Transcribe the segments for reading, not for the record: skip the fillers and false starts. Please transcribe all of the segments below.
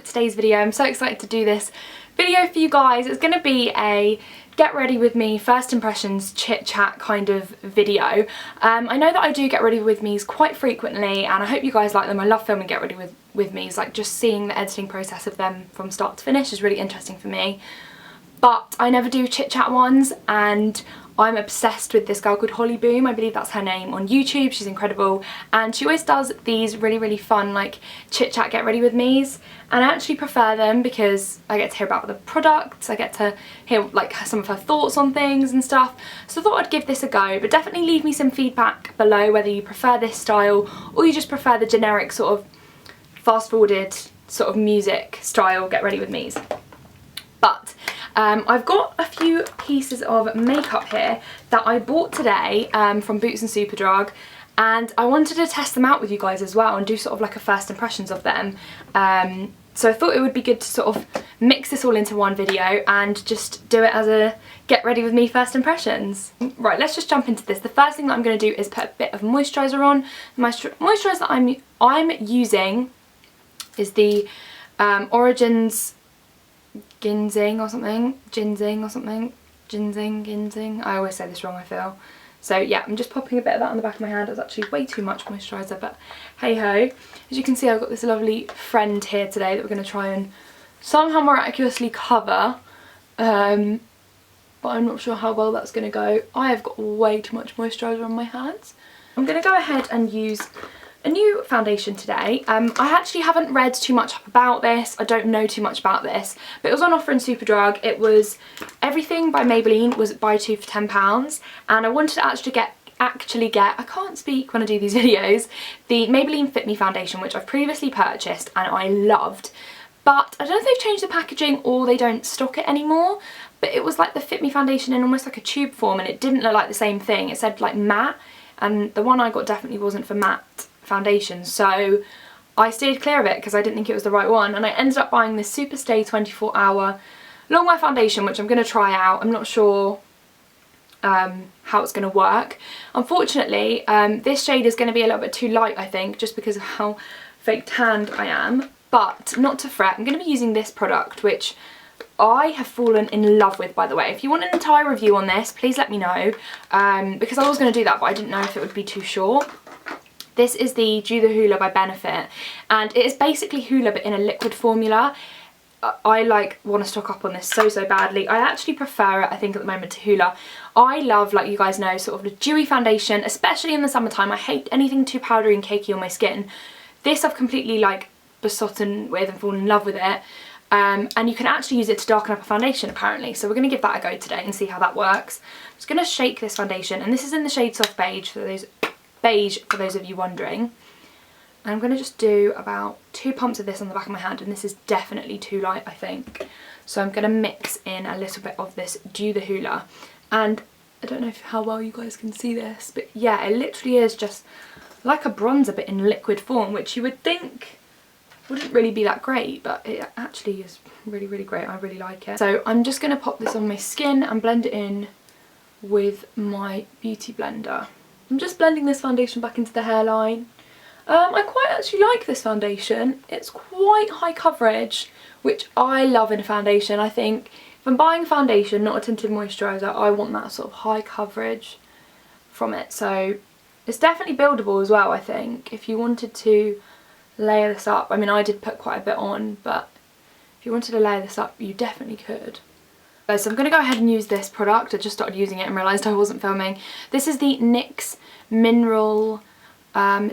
today's video. I'm so excited to do this video for you guys. It's going to be a get ready with me first impressions chit chat kind of video. I know that I do get ready with me's quite frequently and I hope you guys like them. I love filming get ready with me's, like just seeing the editing process of them from start to finish is really interesting for me. But I never do chit chat ones, and I'm obsessed with this girl called Holly Boom, I believe that's her name, on YouTube. She's incredible and she always does these really fun like chit chat get ready with me's, and I actually prefer them because I get to hear about the products, I get to hear like some of her thoughts on things and stuff. So I thought I'd give this a go, but definitely leave me some feedback below whether you prefer this style or you just prefer the generic sort of fast forwarded sort of music style get ready with me's. But I've got a few pieces of makeup here that I bought today from Boots and Superdrug, and I wanted to test them out with you guys as well and do sort of like a first impressions of them. So I thought it would be good to sort of mix this all into one video and just do it as a get ready with me first impressions. Right, let's just jump into this. The first thing that I'm going to do is put a bit of moisturiser on. The moisturiser that I'm using is the Origins Ginseng, I always say this wrong, I feel. So yeah, I'm just popping a bit of that on the back of my hand. It's actually way too much moisturiser, but hey ho. As you can see, I've got this lovely friend here today that we're going to try and somehow miraculously cover, but I'm not sure how well that's going to go. I have got way too much moisturiser on my hands. I'm going to go ahead and use a new foundation today. I actually haven't read too much up about this, I don't know too much about this, but it was on offer in Superdrug. It was everything by Maybelline, was buy two for £10, and I wanted to actually get, I can't speak when I do these videos, the Maybelline Fit Me foundation, which I've previously purchased and I loved, but I don't know if they've changed the packaging or they don't stock it anymore, but it was like the Fit Me foundation in almost like a tube form and it didn't look like the same thing. It said like matte, and the one I got definitely wasn't for matte foundation, so I steered clear of it because I didn't think it was the right one, and I ended up buying this Superstay 24 Hour Long Wear foundation, which I'm going to try out. I'm not sure how it's going to work. Unfortunately, this shade is going to be a little bit too light, I think, just because of how fake tanned I am, but not to fret. I'm going to be using this product, which I have fallen in love with, by the way. If you want an entire review on this, please let me know, because I was going to do that, but I didn't know if it would be too short. This is the Do the Hoola by Benefit, and it is basically Hoola but in a liquid formula. I like want to stock up on this so badly. I actually prefer it, I think, at the moment to Hoola. I love, like you guys know, sort of the dewy foundation, especially in the summertime. I hate anything too powdery and cakey on my skin. This I've completely like besotted with and fallen in love with it. And you can actually use it to darken up a foundation apparently, so we're going to give that a go today and see how that works. I'm just going to shake this foundation, and this is in the shade Soft Beige for those of you wondering. And I'm going to just do about 2 pumps of this on the back of my hand, and this is definitely too light, I think. So I'm going to mix in a little bit of this Do the Hoola, and I don't know how well you guys can see this, but yeah, it literally is just like a bronzer but in liquid form, which you would think wouldn't really be that great, but it actually is really great. I really like it. So I'm just going to pop this on my skin and blend it in with my beauty blender. I'm just blending this foundation back into the hairline. I quite actually like this foundation. It's quite high coverage, which I love in a foundation. I think if I'm buying a foundation, not a tinted moisturiser, I want that sort of high coverage from it. So it's definitely buildable as well, I think. If you wanted to layer this up, I mean, I did put quite a bit on, but if you wanted to layer this up, you definitely could. So I'm going to go ahead and use this product. I just started using it and realised I wasn't filming. This is the NYX Mineral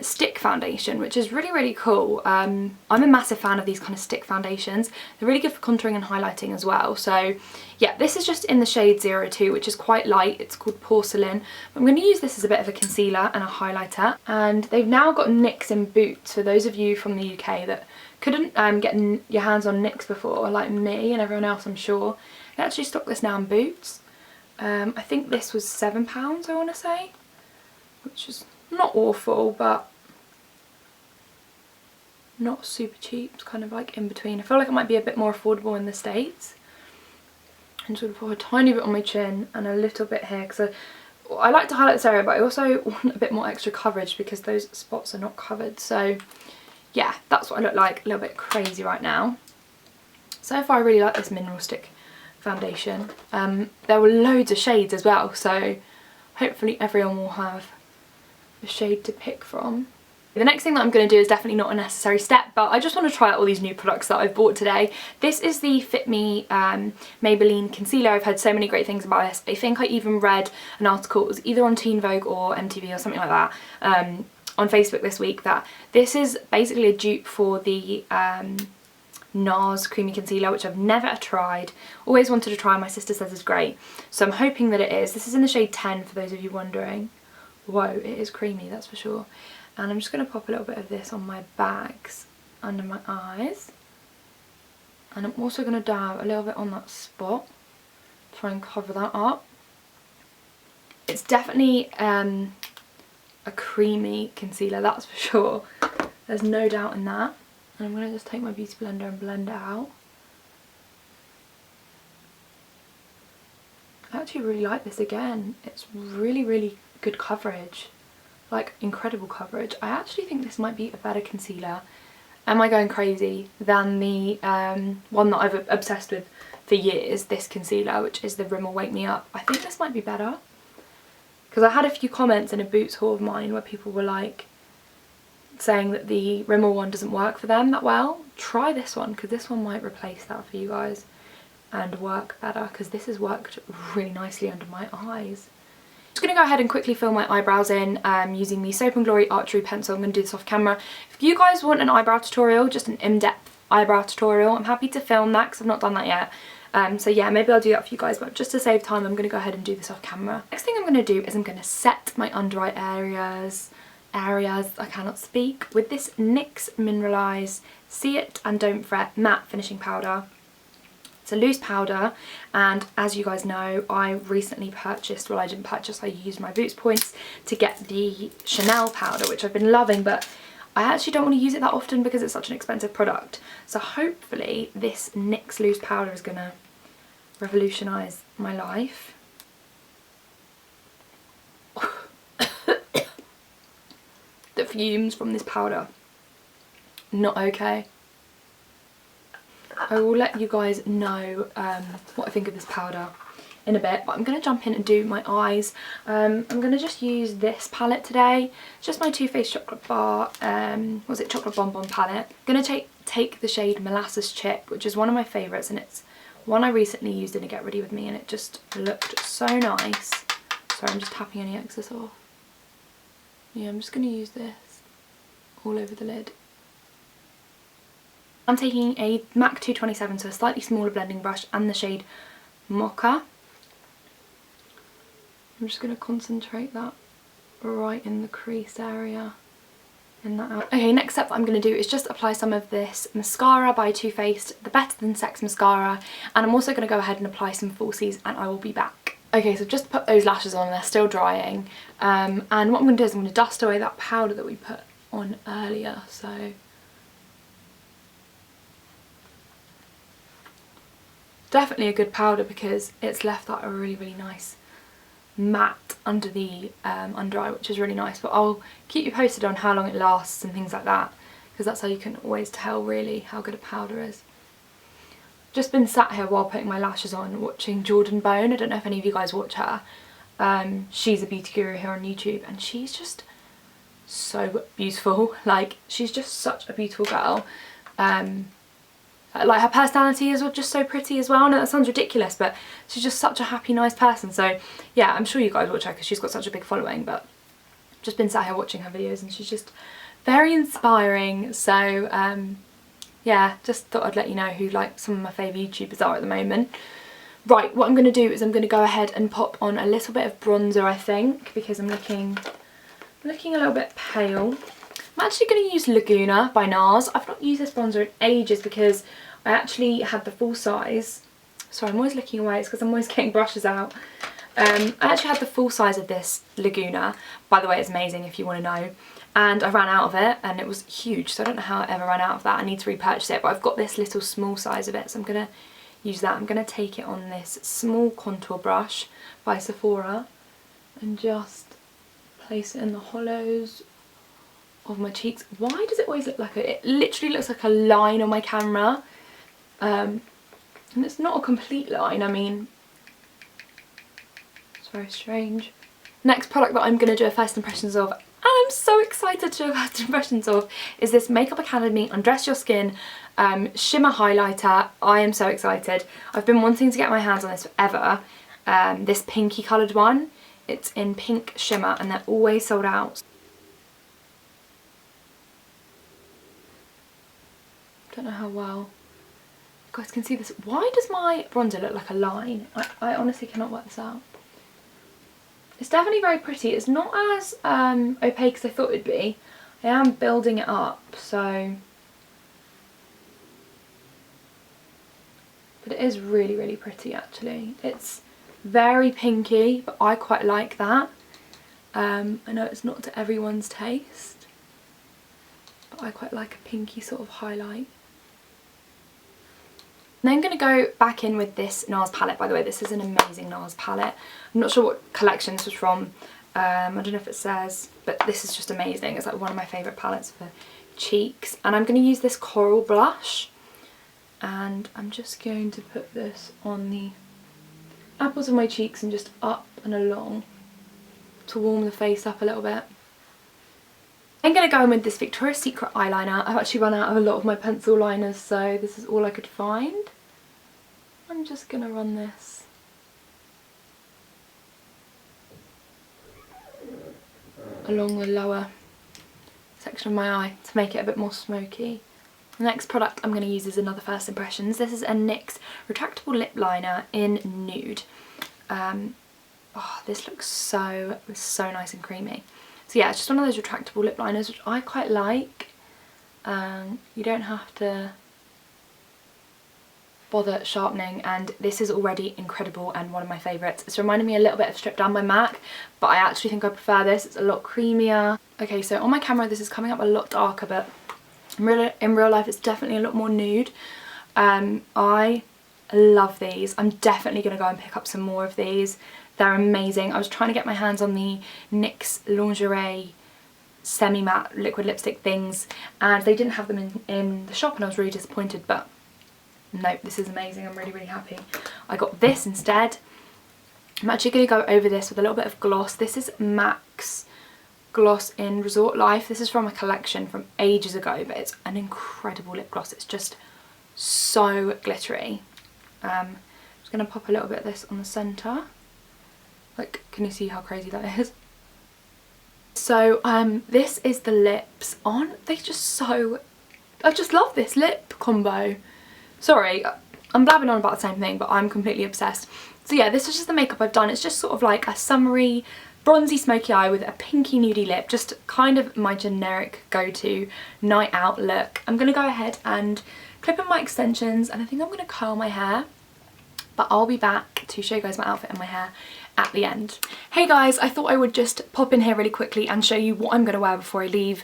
Stick Foundation, which is really cool. I'm a massive fan of these kind of stick foundations. They're really good for contouring and highlighting as well. So yeah, this is just in the shade 02, which is quite light. It's called Porcelain. I'm going to use this as a bit of a concealer and a highlighter. And they've now got NYX in Boots for those of you from the UK that couldn't get your hands on NYX before, like me and everyone else, I'm sure. I actually stock this now in Boots. I think this was £7, I want to say, which is not awful, but not super cheap. It's kind of like in between. I feel like it might be a bit more affordable in the States. And sort of put a tiny bit on my chin and a little bit here, because I like to highlight this area, but I also want a bit more extra coverage because those spots are not covered. So yeah, that's what I look like, a little bit crazy right now. So far I really like this mineral stick foundation. There were loads of shades as well, so hopefully everyone will have a shade to pick from. The next thing that I'm going to do is definitely not a necessary step, but I just want to try out all these new products that I've bought today. This is the Fit Me Maybelline concealer. I've heard so many great things about this. I think I even read an article, it was either on Teen Vogue or MTV or something like that, on Facebook this week, that this is basically a dupe for the NARS creamy concealer, which I've never tried. Always wanted to try, my sister says is great. So I'm hoping that it is. This is in the shade 10 for those of you wondering. Whoa, it is creamy, that's for sure. And I'm just going to pop a little bit of this on my bags under my eyes. And I'm also going to dab a little bit on that spot, try and cover that up. It's definitely a creamy concealer, that's for sure. There's no doubt in that. And I'm going to just take my beauty blender and blend it out. I actually really like this again. It's really, really good coverage. Like, incredible coverage. I actually think this might be a better concealer, am I going crazy, than the one that I've obsessed with for years, this concealer, which is the Rimmel Wake Me Up. I think this might be better, because I had a few comments in a Boots haul of mine where people were like saying that the Rimmel one doesn't work for them that well. Try this one, because this one might replace that for you guys and work better, because this has worked really nicely under my eyes. I'm just going to go ahead and quickly fill my eyebrows in using the Soap & Glory Archery pencil. I'm going to do this off camera. If you guys want an eyebrow tutorial, just an in-depth eyebrow tutorial, I'm happy to film that because I've not done that yet. So yeah, maybe I'll do that for you guys, but just to save time I'm going to go ahead and do this off camera. Next thing I'm going to do is I'm going to set my under eye areas, I cannot speak, with this NYX Mineralized See It and Don't Fret Matte Finishing Powder. It's a loose powder, and as you guys know, I recently purchased, well I didn't purchase, I used my Boots points to get the Chanel powder, which I've been loving, but I actually don't want to use it that often because it's such an expensive product. So hopefully this NYX loose powder is going to revolutionise my life. The fumes from this powder, not okay. I will let you guys know what I think of this powder in a bit, but I'm going to jump in and do my eyes. I'm going to just use this palette today. It's just my Too Faced Chocolate Bar, Chocolate Bonbon palette. I'm going to take the shade Molasses Chip, which is one of my favourites, and it's one I recently used in a Get Ready With Me, and it just looked so nice. Sorry, I'm just tapping any excess off. Yeah, I'm just going to use this all over the lid. I'm taking a MAC 227, so a slightly smaller blending brush, and the shade Mocha. I'm just going to concentrate that right in the crease area. In that out. Okay, next step that I'm going to do is just apply some of this mascara by Too Faced, the Better Than Sex mascara, and I'm also going to go ahead and apply some falsies, and I will be back. Okay, so I've just put those lashes on, they're still drying, and what I'm going to do is I'm going to dust away that powder that we put on earlier, so... Definitely a good powder because it's left that a really, really nice matte under the under eye, which is really nice, but I'll keep you posted on how long it lasts and things like that, because that's how you can always tell really how good a powder is. Just been sat here while putting my lashes on watching Jordan Bone. I don't know if any of you guys watch her. She's a beauty guru here on YouTube, and she's just so beautiful. Like, she's just such a beautiful girl. Like, her personality is just so pretty as well. I know that sounds ridiculous, but she's just such a happy, nice person. So yeah, I'm sure you guys watch her because she's got such a big following, but I've just been sat here watching her videos and she's just very inspiring. So yeah, just thought I'd let you know who like some of my favourite YouTubers are at the moment. Right, what I'm going to do is I'm going to go ahead and pop on a little bit of bronzer, I think, because I'm looking a little bit pale. I'm actually going to use Laguna by NARS. I've not used this bronzer in ages because I actually had the full size. Sorry, I'm always looking away, it's because I'm always getting brushes out. I actually had the full size of this Laguna. By the way, it's amazing if you want to know. And I ran out of it and it was huge, so I don't know how I ever ran out of that. I need to repurchase it, but I've got this little small size of it, so I'm going to use that. I'm going to take it on this small contour brush by Sephora and just place it in the hollows of my cheeks. Why does it always look like it literally looks like a line on my camera, And it's not a complete line, I mean, it's very strange. Next product that I'm going to do a first impressions of, and I'm so excited to do a first impressions of, is this Makeup Academy Undress Your Skin shimmer highlighter. I am so excited. I've been wanting to get my hands on this forever. This pinky coloured one. It's in pink shimmer and they're always sold out. Don't know how well you guys can see this. Why does my bronzer look like a line? I honestly cannot work this out. It's definitely very pretty. It's not as opaque as I thought it'd be. I am building it up, so... But it is really, really pretty actually. It's very pinky, but I quite like that. I know it's not to everyone's taste, but I quite like a pinky sort of highlight. And then I'm going to go back in with this NARS palette. By the way, this is an amazing NARS palette. I'm not sure what collection this was from. I don't know if it says, but this is just amazing. It's like one of my favourite palettes for cheeks. And I'm going to use this coral blush. And I'm just going to put this on the apples of my cheeks and just up and along to warm the face up a little bit. I'm going to go in with this Victoria's Secret eyeliner. I've actually run out of a lot of my pencil liners, so this is all I could find. I'm just going to run this along the lower section of my eye to make it a bit more smoky. The next product I'm going to use is another first impressions. This is a NYX retractable lip liner in nude. Oh, this looks so nice and creamy. So yeah, it's just one of those retractable lip liners which I quite like. You don't have to bother sharpening, and this is already incredible and one of my favourites. It's reminding me a little bit of Stripped Down by MAC, but I actually think I prefer this. It's a lot creamier. Okay, so on my camera this is coming up a lot darker, but in real life it's definitely a lot more nude. I love these. I'm definitely going to go and pick up some more of these. They're amazing. I was trying to get my hands on the NYX lingerie semi-matte liquid lipstick things and they didn't have them in the shop and I was really disappointed, but no, this is amazing. I'm really, really happy I got this instead. I'm actually going to go over this with a little bit of gloss. This is MAC's gloss in Resort Life. This is from a collection from ages ago, but it's an incredible lip gloss. It's just so glittery. I'm just going to pop a little bit of this on the centre. Like, can you see how crazy that is? So this is the lips. Aren't they just so... I just love this lip combo. Sorry, I'm blabbing on about the same thing, but I'm completely obsessed. So yeah, this is just the makeup I've done. It's just sort of like a summery, bronzy, smoky eye with a pinky nudie lip. Just kind of my generic go-to night out look. I'm going to go ahead and clip in my extensions, and I think I'm going to curl my hair. But I'll be back to show you guys my outfit and my hair at the end. Hey guys, I thought I would just pop in here really quickly and show you what I'm going to wear before I leave,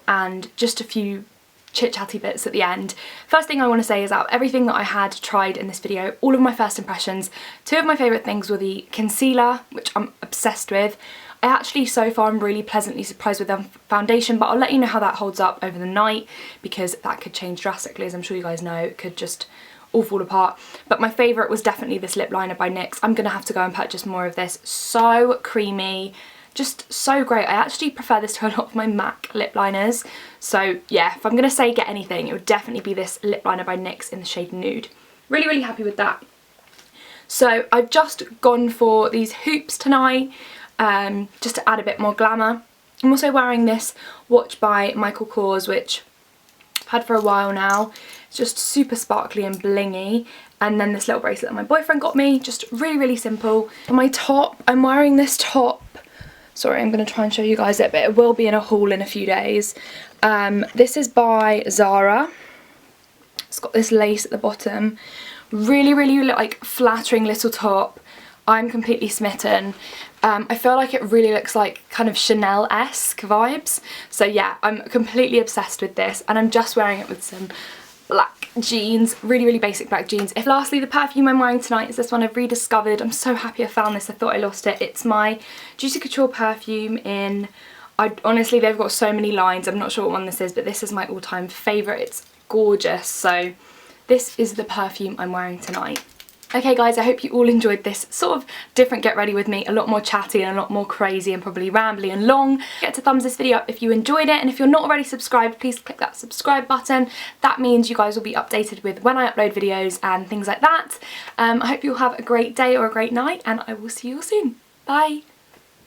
and just a few chit-chatty bits at the end. First thing I want to say is out of everything that I had tried in this video, all of my first impressions, two of my favourite things were the concealer, which I'm obsessed with. I actually so far am really pleasantly surprised with the foundation, but I'll let you know how that holds up over the night because that could change drastically, as I'm sure you guys know. It could just all fall apart. But my favourite was definitely this lip liner by NYX. I'm going to have to go and purchase more of this. So creamy. Just so great. I actually prefer this to a lot of my MAC lip liners. So yeah, if I'm going to say get anything, it would definitely be this lip liner by NYX in the shade Nude. Really, really happy with that. So I've just gone for these hoops tonight, just to add a bit more glamour. I'm also wearing this watch by Michael Kors, which I've had for a while now. It's just super sparkly and blingy. And then this little bracelet that my boyfriend got me, just really, really simple. For my top, I'm wearing this top. Sorry, I'm going to try and show you guys it, but it will be in a haul in a few days. This is by Zara. It's got this lace at the bottom. Really, really like flattering little top. I'm completely smitten. I feel like it really looks like kind of Chanel-esque vibes. So yeah, I'm completely obsessed with this, and I'm just wearing it with some black jeans, really, really basic black jeans. Lastly, the perfume I'm wearing tonight is this one I've rediscovered. I'm so happy I found this. I thought I lost it. It's my Juicy Couture perfume in, honestly, they've got so many lines. I'm not sure what one this is, but this is my all-time favourite. It's gorgeous. So this is the perfume I'm wearing tonight. Okay guys, I hope you all enjoyed this sort of different get ready with me, a lot more chatty and a lot more crazy and probably rambly and long. Get to thumbs this video up if you enjoyed it, and if you're not already subscribed, please click that subscribe button. That means you guys will be updated with when I upload videos and things like that. I hope you'll have a great day or a great night, and I will see you all soon. Bye!